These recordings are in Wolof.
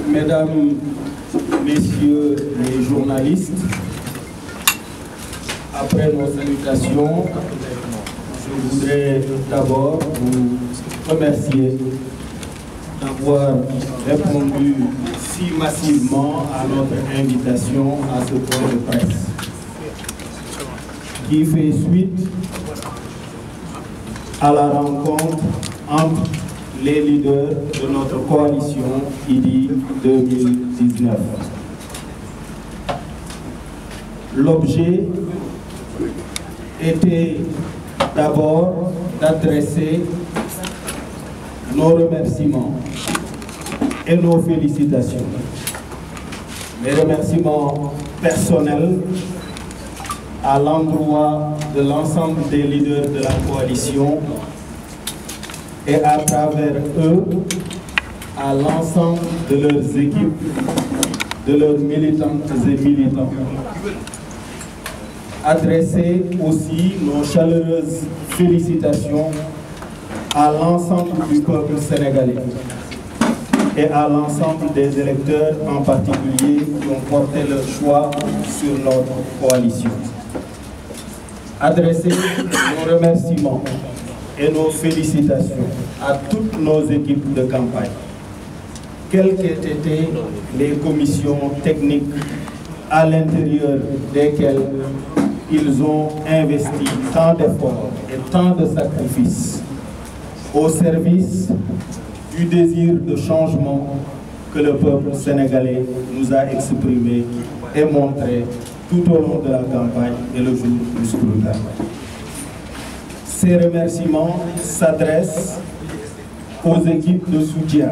Mesdames, Messieurs les journalistes, après nos salutations, je voudrais d'abord vous remercier d'avoir répondu si massivement à notre invitation à ce point de presse, qui fait suite à la rencontre entre les leaders de notre coalition IDI 2019. L'objet était d'abord d'adresser nos remerciements et nos félicitations. Les remerciements personnels à l'endroit de l'ensemble des leaders de la coalition et à travers eux à l'ensemble de leurs équipes, de leurs militantes et militants. Adresser aussi nos chaleureuses félicitations à l'ensemble du peuple sénégalais et à l'ensemble des électeurs en particulier qui ont porté leur choix sur notre coalition. Adresser nos remerciements et nos félicitations à toutes nos équipes de campagne, quelles qu'aient été les commissions techniques à l'intérieur desquelles ils ont investi tant d'efforts et tant de sacrifices au service du désir de changement que le peuple sénégalais nous a exprimé et montré tout au long de la campagne et le jour du scrutin. Ces remerciements s'adressent aux équipes de soutien,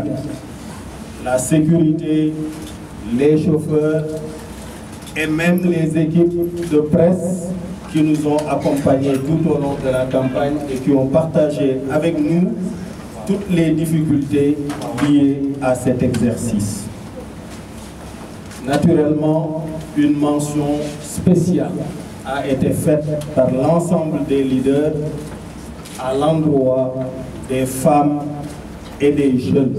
la sécurité, les chauffeurs et même les équipes de presse qui nous ont accompagnés tout au long de la campagne et qui ont partagé avec nous toutes les difficultés liées à cet exercice. Naturellement, une mention spéciale a été faite par l'ensemble des leaders à l'endroit des femmes et des jeunes.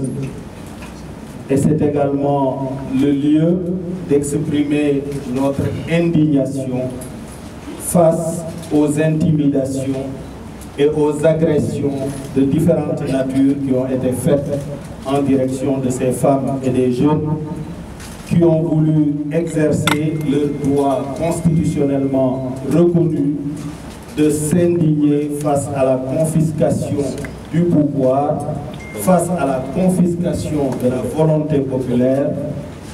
Et c'est également le lieu d'exprimer notre indignation face aux intimidations et aux agressions de différentes natures qui ont été faites en direction de ces femmes et des jeunes qui ont voulu exercer leur droit constitutionnellement reconnu de s'indigner face à la confiscation du pouvoir, face à la confiscation de la volonté populaire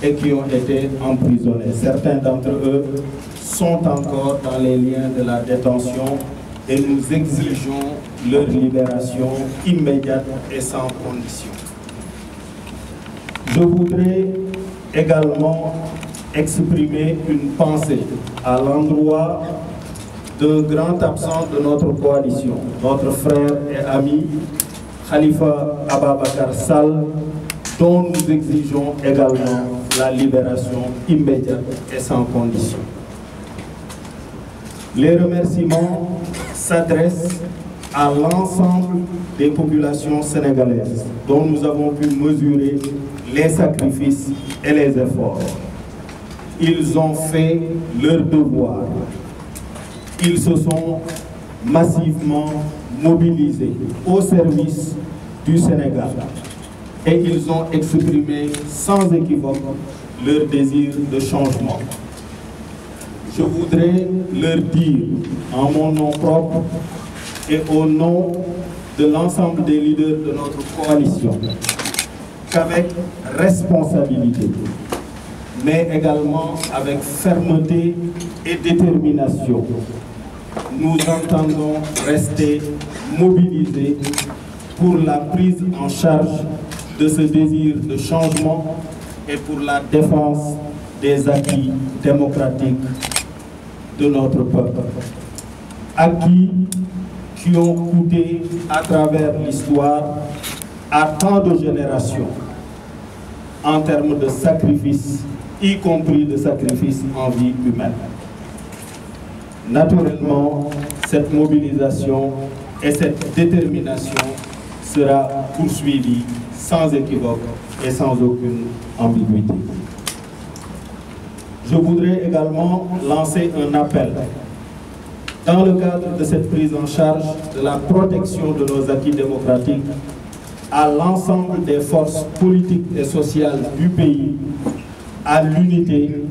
et qui ont été emprisonnés. Certains d'entre eux sont encore dans les liens de la détention et nous exigeons leur libération immédiate et sans condition. Je voudrais également exprimer une pensée à l'endroit d'un grand absent de notre coalition, notre frère et ami Khalifa Ababacar Sall, dont nous exigeons également la libération immédiate et sans condition. Les remerciements s'adressent à l'ensemble des populations sénégalaises dont nous avons pu mesurer les sacrifices et les efforts. Ils ont fait leur devoir. Ils se sont massivement mobilisés au service du Sénégal et ils ont exprimé sans équivoque leur désir de changement. Je voudrais leur dire, en mon nom propre et au nom de l'ensemble des leaders de notre coalition, qu'avec responsabilité, mais également avec fermeté et détermination, nous entendons rester mobilisés pour la prise en charge de ce désir de changement et pour la défense des acquis démocratiques de notre peuple. Acquis qui ont coûté à travers l'histoire à tant de générations en termes de sacrifices, y compris de sacrifices en vie humaine. Naturellement, cette mobilisation et cette détermination sera poursuivi sans équivoque et sans aucune ambiguïté. Je voudrais également lancer un appel dans le cadre de cette prise en charge de la protection de nos acquis démocratiques à l'ensemble des forces politiques et sociales du pays, à l'unité,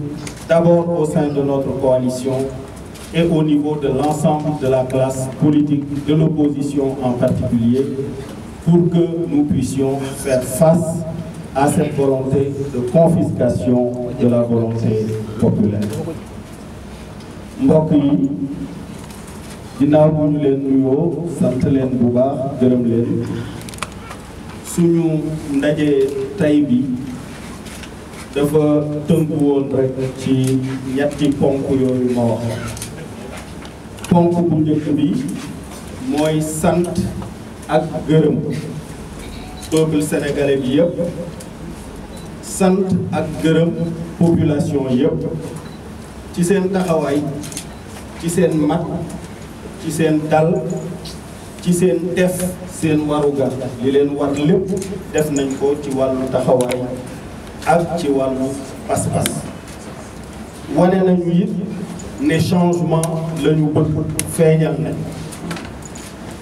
d'abord au sein de notre coalition et au niveau de l'ensemble de la classe politique, de l'opposition en particulier, pour que nous puissions faire face à cette volonté de confiscation de la volonté populaire. mbokk yi ginnaaw bu ñu leen nuyoo sant leen bu baax gërëm leen suñu ndaje tay bi dafa tënku woon rek ci ñetti ponk yooyu ma wax. ponk bu njëkk bi mooy sant ak gërëm peuple sénégalais bi yëpp sant ak gërëm population yëpp ci seen taxawaay ci seen mat ci seen dal ci seen def seen warugar li leen war lépp def nañ ko ci wàllu taxawaay ak ci wàllu pas-pas wane nañu it ne changement la ñu bëgg feeñal nañ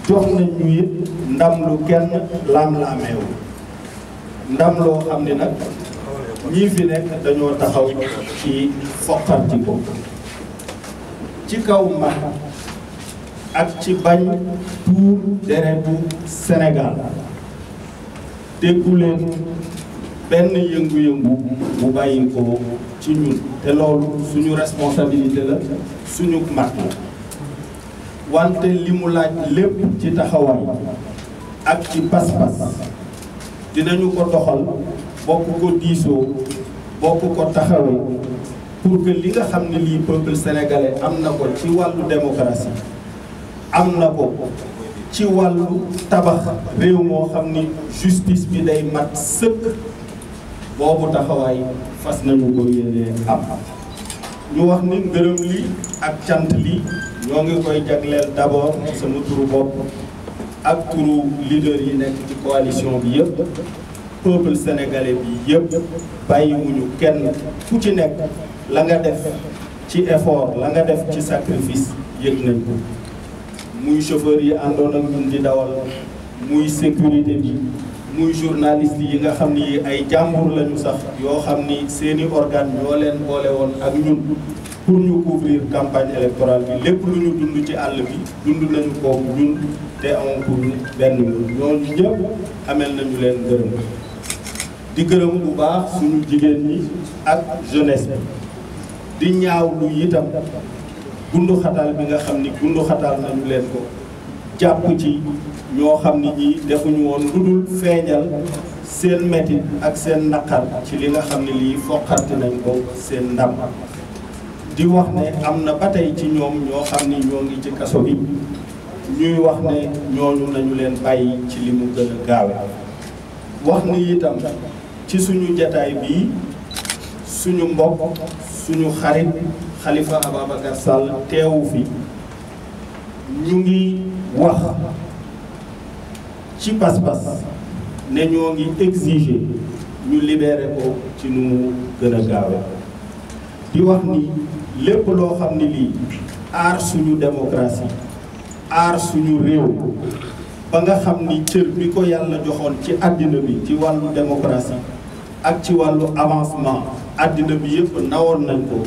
jox nañu it ndam lu kenn laam-laameewu ndam loo xam ne nag ñii fi nekk dañoo taxaw ci foqarti ko ci kaw mat ak ci bañ tuur deretu Sénégal déggu leen benn yëngu-yëngu bu bàyyi ko ci ñun te loolu suñu responsabilité la suñu mat la wante li mu laaj lépp ci taxawaay ak ci pas-pas dinañu ko doxal bokk ko diisoo bokk ko taxawee pour que li nga xam ne lii peuple sénégalais am na ko ci wàllu démocratie am na ko ci wàllu tabax réew moo xam ni justice bi day mat sëkk boobu taxawaay fas nañu ko yéene am ñu wax ni ngërëm li ak cant li ñoo ngi koy jagleel d'abord sama turu bopp ak turu leader yi nekk ci coalition bi yëpp peuple sénégalais bi yëpp bàyyiwuñu kenn ku ci nekk la nga def ci effort la nga def ci sacrifice yëg nañ ko muy chauffeur yi àndoon ak ñun di dawal muy sécurité bi muy journaliste yi nga xam ni ay jàmbur lañu sax yoo xam ni seeni organe ñoo leen boole woon ak ñun pour ñu couvrir campagne électorale bi lépp lu ñu dund ci àll bi dund nañu ko ñun te amoon pour benn ñooñu ñëpp amel nañu leen gërëm di gërëm bu baax suñu jigéen ñi ak jeunesse bi di ñaaw lu itam gundu xataal bi nga xam ni gundu xataal nañu leen ko jàpp ci ñoo xam ni ñi defuñu woon lu dul feeñal seen metit ak seen naqar ci li nga xam ne lii foqarti nañ ko seen ndam di wax ne am na ba tey ci ñoom ñoo xam ni ñoo ngi ci kaso bi ñuy wax ne ñooñu nañu leen bàyyi ci li mu gën a gaawe wax ni itam ci suñu jataay bii suñu mbokk suñu xarit Khalifa Ababacar Sall teewu fi ñu ngi wax ci pas-pas ne ñoo ngi exiger ñu libérer ko ci nu mu gën a gaawe di wax ni lépp loo xam ni lii aar suñu démocratie aar suñu réew ba nga xam ni cër bi ko yàlla joxoon ci àddina bi ci wàllu démocratie ak ci wàllu avancement àddina bi yëpp nawoon nañ ko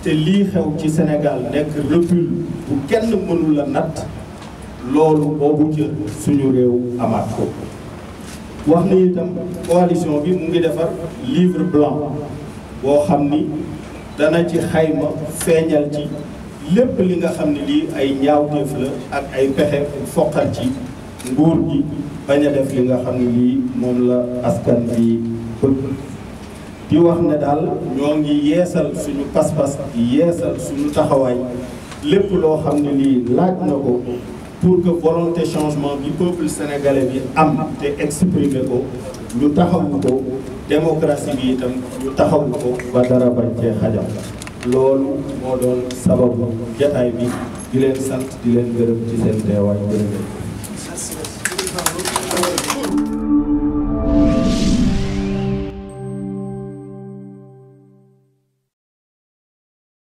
te lii xew ci Sénégal nekk recul bu kenn mënul la natt loolu boobu cër suñu réew amaat ko wax ni itam coalition bi mu ngi defar livre blanc boo xam ni dana ci xayma feeñal ci lépp li nga xam ne lii ay ñaawteef la ak ay pexe foqal ci nguur gi bañ a def li nga xam ne lii moom la askan bi bëgg di wax ne daal ñoo ngi yeesal suñu pas-pas di yeesal suñu taxawaay lépp loo xam ne lii laaj na ko pour que volonté changement bi peuple sénégalais bi am te exprimer ko ñu taxawu ko démocratie bi itam ñu taxawu ko ba dara bañ cee xajam loolu moo doon sababu jataay bi di leen sant di leen gërëm ci seen teewaay jërëjëf